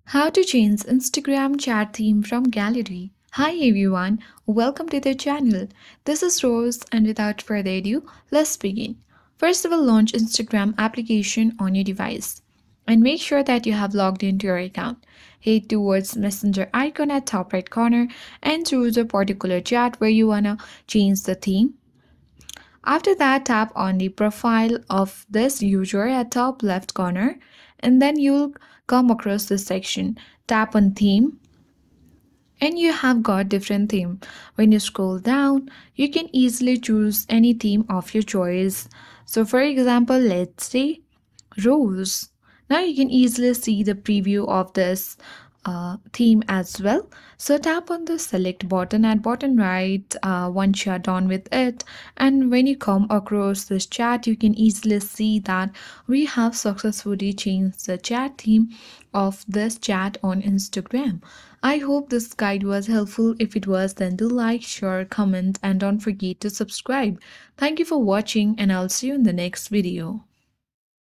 How to change Instagram chat theme from gallery. Hi everyone, welcome to the channel. This is Rose and without further ado, let's begin. First of all, launch Instagram application on your device and make sure that you have logged into your account. Head towards messenger icon at top right corner and choose a particular chat where you wanna change the theme. After that, tap on the profile of this user at top left corner and then you'll come across this section. Tap on theme and you have got different theme. When you scroll down, you can easily choose any theme of your choice. So for example, let's say rose. Now you can easily see the preview of this theme as well. So tap on the select button at bottom right once you are done with it, and when you come across this chat you can easily see that we have successfully changed the chat theme of this chat on Instagram. I hope this guide was helpful. If it was, then do like, share, comment, and don't forget to subscribe. Thank you for watching, and I'll see you in the next video.